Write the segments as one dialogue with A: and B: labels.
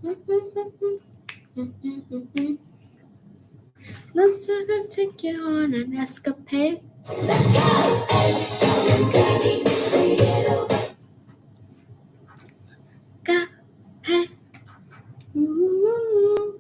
A: Let's take you on an escapade. Got hey. Ooh.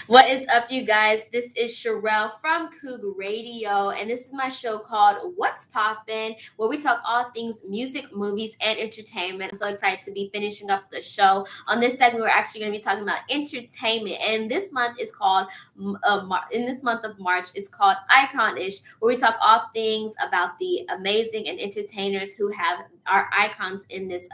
A: What is up, you guys? This is Sherelle from Coog Radio, and this is my show called What's Poppin', where we talk all things music, movies, and entertainment. I'm so excited to be finishing up the show. On this segment, we're actually going to be talking about entertainment, and this month is called, in this month of March, it's called Iconish, where we talk all things about the amazing and entertainers who have our icons in this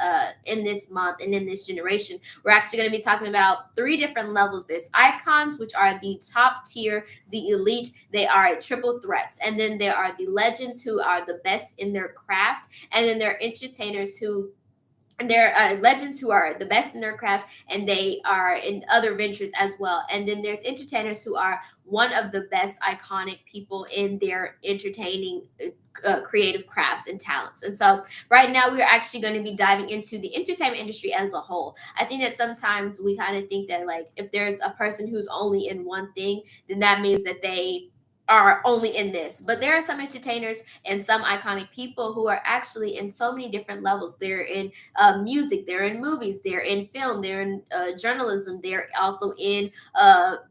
A: month and in this generation. We're actually going to be talking about three different levels. There's icons, which are the top tier, the elite. They are triple threats. And then there are the legends who are the best in their craft. And then there are entertainers who and there are legends who are the best in their craft and they are in other ventures as well. And then there's entertainers who are one of the best iconic people in their entertaining creative crafts and talents. And so right now we're actually going to be diving into the entertainment industry as a whole. I think that sometimes we kind of think that, like, if there's a person who's only in one thing, then that means that they are only in this. But there are some entertainers and some iconic people who are actually in so many different levels. They're in music, they're in movies, they're in film, they're in journalism, they're also in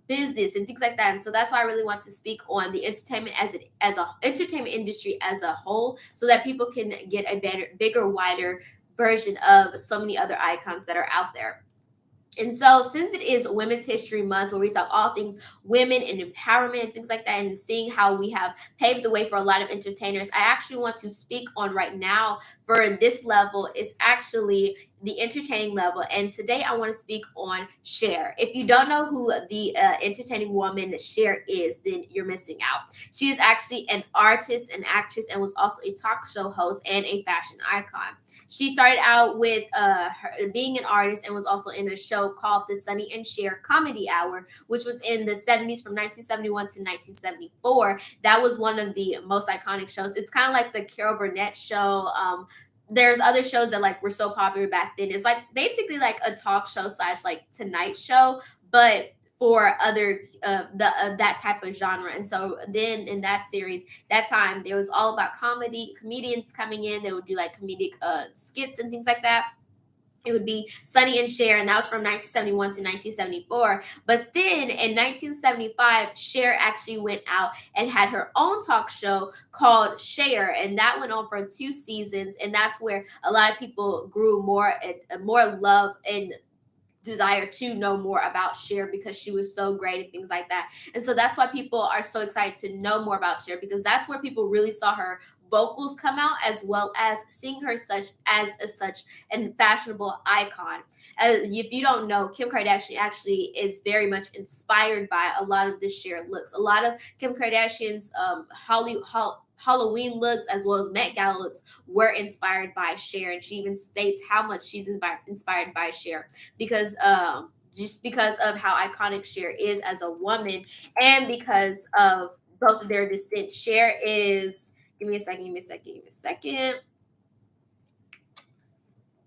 A: business and things like that. And so that's why I really want to speak on the entertainment as a entertainment industry as a whole, so that people can get a better, bigger, wider version of so many other icons that are out there. And so, since it is Women's History Month, where we talk all things women and empowerment and things like that, and seeing how we have paved the way for a lot of entertainers, I actually want to speak on right now for this level is actually the entertaining level. And today I want to speak on Cher. If you don't know who the entertaining woman Cher is, then you're missing out. She is actually an artist, an actress, and was also a talk show host and a fashion icon. She started out with being an artist and was also in a show called The Sunny and Cher Comedy Hour, which was in the 70s from 1971 to 1974. That was one of the most iconic shows. It's kind of like the Carol Burnett show. There's other shows that like were so popular back then. It's like basically like a talk show slash like Tonight Show, but for other that type of genre. And so then in that series, that time there was all about comedians coming in. They would do like comedic skits and things like that. It would be Sonny and Cher, and that was from 1971 to 1974. But then in 1975, Cher actually went out and had her own talk show called Cher, and that went on for 2 seasons. And that's where a lot of people grew more love and desire to know more about Cher, because she was so great and things like that. And so that's why people are so excited to know more about Cher, because that's where people really saw her vocals come out, as well as seeing her such an fashionable icon. If you don't know, Kim Kardashian actually is very much inspired by a lot of the Cher looks. A lot of Kim Kardashian's Halloween looks, as well as Met Gala looks, were inspired by Cher, and she even states how much she's inspired by Cher, because just because of how iconic Cher is as a woman, and because of both of their descent. Cher is, give me a second,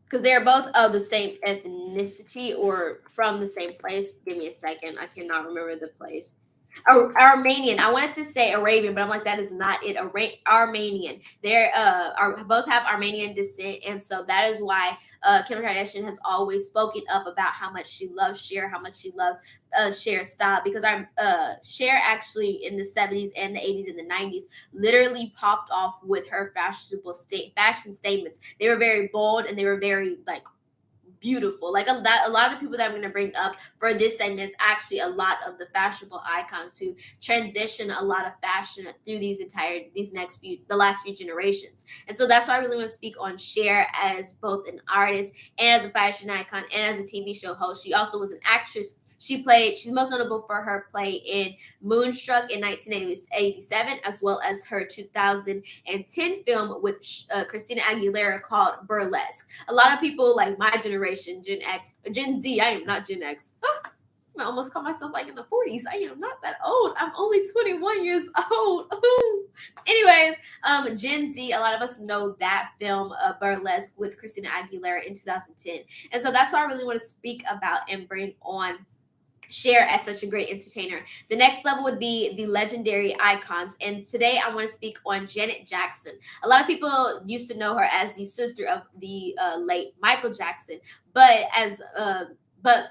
A: because they're both of the same ethnicity or from the same place. Give me a second, I cannot remember the place. Armenian. I wanted to say Arabian, but I'm like, that is not it. Armenian. They're are both have Armenian descent, and so that is why Kim Kardashian has always spoken up about how much she loves Cher, how much she loves Cher's style, because Cher actually in the 70s and the 80s and the 90s literally popped off with her fashion statements. They were very bold and they were very like beautiful. Like a lot of the people that I'm going to bring up for this segment is actually a lot of the fashionable icons who transition a lot of fashion through the last few generations. And so that's why I really want to speak on Cher as both an artist and as a fashion icon and as a TV show host. She also was an actress. She's most notable for her play in Moonstruck in 1987, as well as her 2010 film with Christina Aguilera called Burlesque. A lot of people like my generation, Gen Z, I am not Gen X. I almost call myself like in the 40s. I am not that old. I'm only 21 years old. Ooh. Anyways, Gen Z, a lot of us know that film, Burlesque, with Christina Aguilera in 2010. And so that's what I really want to speak about and bring on Cher as such a great entertainer. The next level would be the legendary icons. And today I want to speak on Janet Jackson. A lot of people used to know her as the sister of the late Michael Jackson, but but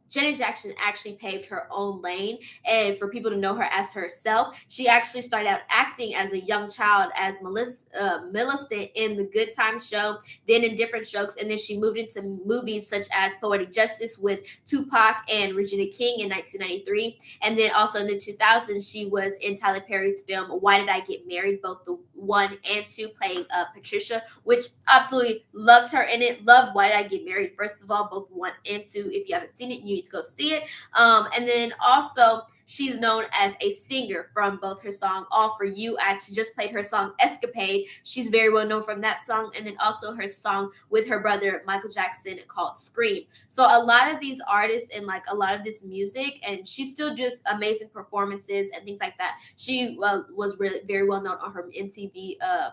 A: Janet Jackson actually paved her own lane, and for people to know her as herself, she actually started out acting as a young child as Millicent in the Good Time Show, then in different shows, and then she moved into movies such as Poetic Justice with Tupac and Regina King in 1993, and then also in the 2000s she was in Tyler Perry's film Why Did I Get Married, both the one and two, playing Patricia, which absolutely loves her in it. Loved Why Did I Get Married, first of all, both one and two. If you haven't seen it, you need to go see it. And then also she's known as a singer from both her song All For You. I actually just played her song Escapade. She's very well known from that song, and then also her song with her brother Michael Jackson called Scream. So a lot of these artists and like a lot of this music, and she's still just amazing performances and things like that. She was really very well known on her MTV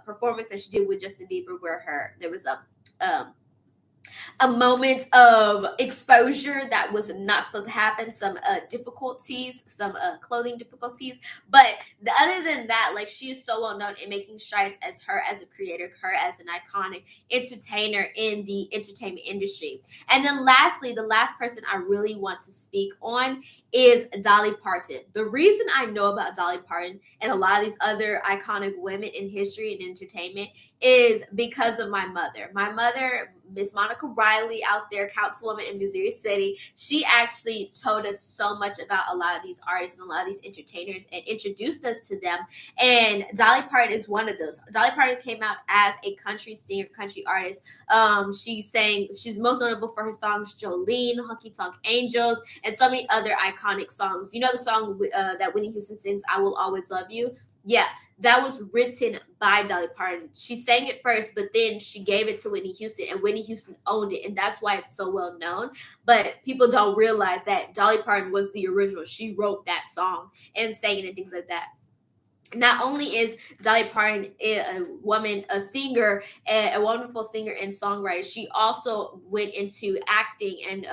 A: performance that she did with Justin Bieber, where there was um, a moment of exposure that was not supposed to happen, some difficulties, some clothing difficulties. But other than that, like, she is so well known in making strides as her as a creator, her as an iconic entertainer in the entertainment industry. And then lastly, the last person I really want to speak on is Dolly Parton. The reason I know about Dolly Parton and a lot of these other iconic women in history and entertainment is because of my mother. My mother, Miss Monica Riley, out there, councilwoman in Missouri City, she actually told us so much about a lot of these artists and a lot of these entertainers and introduced us to them. And Dolly Parton is one of those. Dolly Parton came out as a country singer, country artist. She's most notable for her songs Jolene, Honky Tonk Angels, and so many other iconic songs. You know the song that Whitney Houston sings, I Will Always Love You? Yeah, that was written by Dolly Parton. She sang it first, but then she gave it to Whitney Houston, and Whitney Houston owned it, and that's why it's so well known. But people don't realize that Dolly Parton was the original. She wrote that song and sang it and things like that. Not only is Dolly Parton a woman, a singer, a wonderful singer and songwriter, she also went into acting and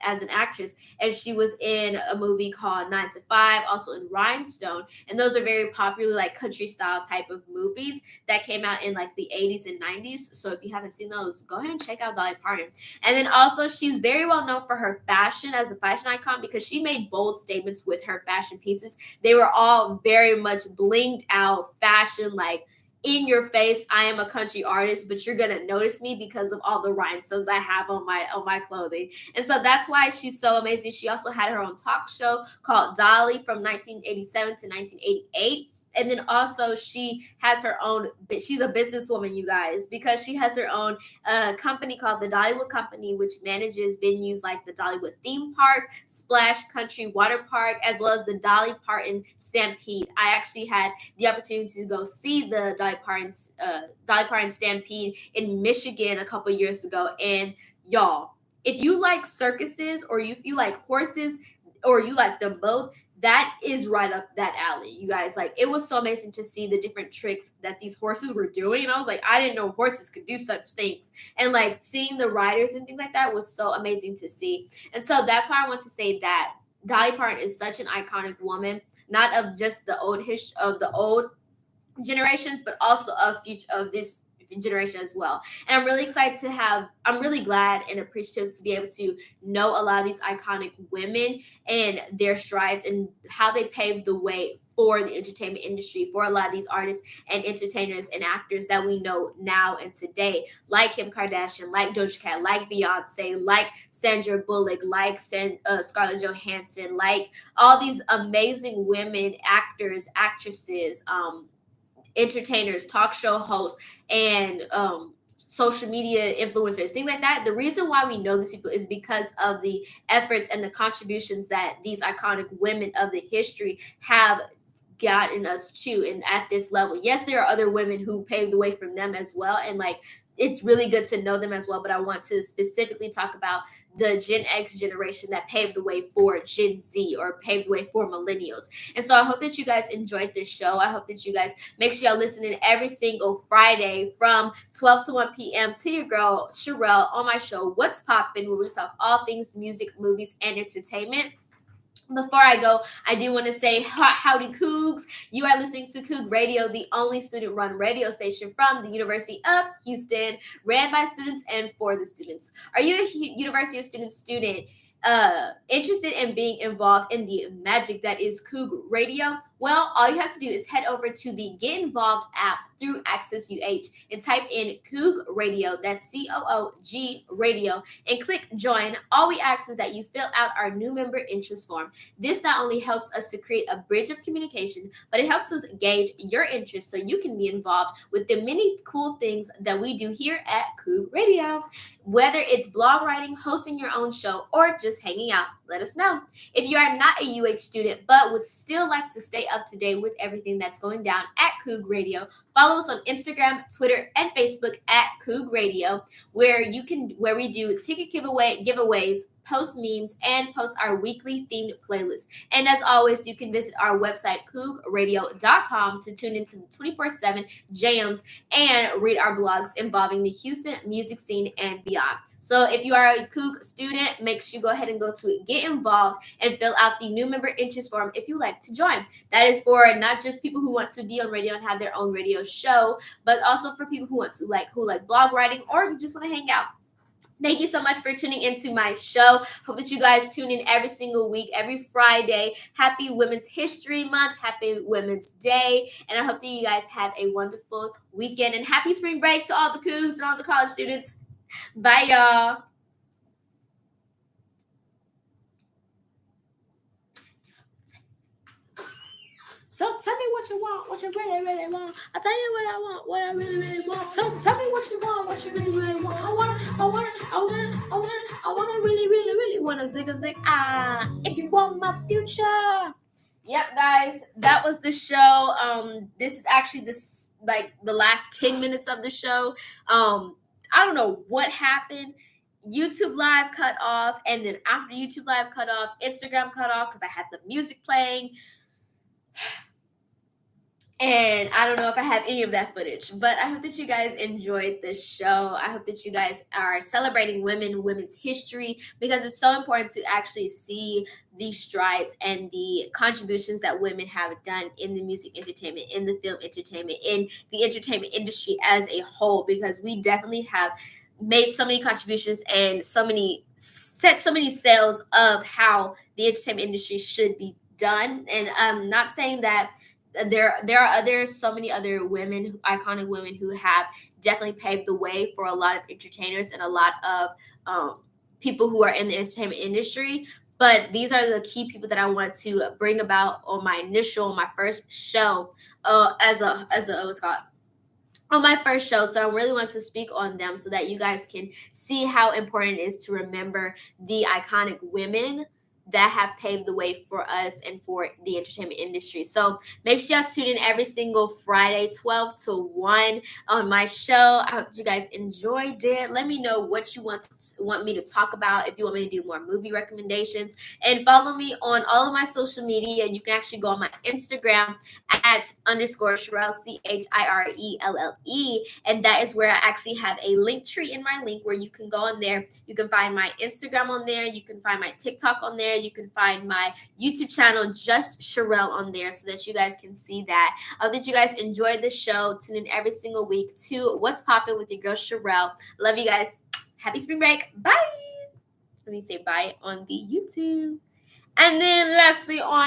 A: as an actress, and she was in a movie called 9 to 5, also in Rhinestone, and those are very popular like country style type of movies that came out in like the 80s and 90s. So if you haven't seen those, go ahead and check out Dolly Parton. And then also she's very well known for her fashion as a fashion icon because she made bold statements with her fashion pieces. They were all very much blinged out fashion, like in your face, I am a country artist, but you're gonna notice me because of all the rhinestones I have on my clothing. And so that's why she's so amazing. She also had her own talk show called Dolly from 1987 to 1988. And then also she has her own, she's a businesswoman, you guys, because she has her own company called the Dollywood Company, which manages venues like the Dollywood Theme Park, Splash Country Water Park, as well as the Dolly Parton Stampede. I actually had the opportunity to go see the Dolly Parton Stampede in Michigan a couple years ago. And y'all, if you like circuses or if you like horses or you like them both, that is right up that alley, you guys. Like, it was so amazing to see the different tricks that these horses were doing, and I was like, I didn't know horses could do such things. And like seeing the riders and things like that was so amazing to see. And so that's why I want to say that Dolly Parton is such an iconic woman, not of just the old history of the old generations, but also of future of this generation as well. And I'm really glad and appreciative to be able to know a lot of these iconic women and their strides and how they paved the way for the entertainment industry, for a lot of these artists and entertainers and actors that we know now and today, like Kim Kardashian, like Doja Cat, like Beyonce, like Sandra Bullock, like Scarlett Johansson, like all these amazing women actors, actresses, entertainers, talk show hosts, and social media influencers, things like that. The reason why we know these people is because of the efforts and the contributions that these iconic women of the history have gotten us to and at this level. Yes, there are other women who paved the way from them as well, and like it's really good to know them as well, but I want to specifically talk about the Gen X generation that paved the way for Gen Z or paved the way for millennials. And so I hope that you guys enjoyed this show. I hope that you guys make sure y'all listening every single Friday from 12 to 1 p.m. to your girl Sherelle on my show, What's Poppin', where we talk all things music, movies, and entertainment. Before I go, I do want to say howdy Cougs. You are listening to Coug Radio, the only student-run radio station from the University of Houston, ran by students and for the students. Are you a University of Students student interested in being involved in the magic that is Coug Radio? Well, all you have to do is head over to the Get Involved app through Access UH and type in Coug Radio, that's COOG Radio, and click join. All we ask is that you fill out our new member interest form. This not only helps us to create a bridge of communication, but it helps us gauge your interest so you can be involved with the many cool things that we do here at Coug Radio. Whether it's blog writing, hosting your own show, or just hanging out, let us know. If you are not a UH student but would still like to stay up to date with everything that's going down at Coug Radio, follow us on Instagram, Twitter, and Facebook at Coug Radio, where we do ticket giveaways, post memes, and post our weekly themed playlist. And as always, you can visit our website, cougradio.com, to tune into the 24/7 jams and read our blogs involving the Houston music scene and beyond. So if you are a Coug student, make sure you go ahead and go to Get Involved and fill out the new member interest form if you like to join. That is for not just people who want to be on radio and have their own radio show, but also for people who like blog writing or just want to hang out. Thank you so much for tuning into my show. Hope that you guys tune in every single week, every Friday. Happy Women's History Month. Happy Women's Day. And I hope that you guys have a wonderful weekend. And happy spring break to all the Cougs and all the college students. Bye, y'all. So tell me what you want, what you really, really want. I'll tell you what I want, what I really, really want. So tell me what you want, what you really, really want. I wanna really, really, really wanna zig a zig. If you want my future. Yep, guys, that was the show. This is actually the last 10 minutes of the show. I don't know what happened. YouTube Live cut off, and then after YouTube Live cut off, Instagram cut off because I had the music playing. And I don't know if I have any of that footage, but I hope that you guys enjoyed this show. I hope that you guys are celebrating women's history, because it's so important to actually see the strides and the contributions that women have done in the music entertainment, in the film entertainment, in the entertainment industry as a whole, because we definitely have made so many contributions and set so many sails of how the entertainment industry should be done. And I'm not saying that there are so many other women, iconic women, who have definitely paved the way for a lot of entertainers and a lot of people who are in the entertainment industry. But these are the key people that I want to bring about on my first show on my first show. So I really want to speak on them so that you guys can see how important it is to remember the iconic women that have paved the way for us and for the entertainment industry. So make sure y'all tune in every single Friday, 12 to 1 on my show. I hope that you guys enjoyed it. Let me know what you want me to talk about, if you want me to do more movie recommendations. And follow me on all of my social media. You can actually go on my Instagram at _Sherelle, CHIRELLE. And that is where I actually have a link tree in my link where you can go on there. You can find my Instagram on there. You can find my TikTok on there. You can find my YouTube channel, just Sherelle, on there, so that you guys can see that. I hope that you guys enjoyed the show. Tune in every single week to What's Poppin' with your girl Sherelle. Love you guys. Happy spring break. Bye. Let me say bye on the YouTube. And then lastly on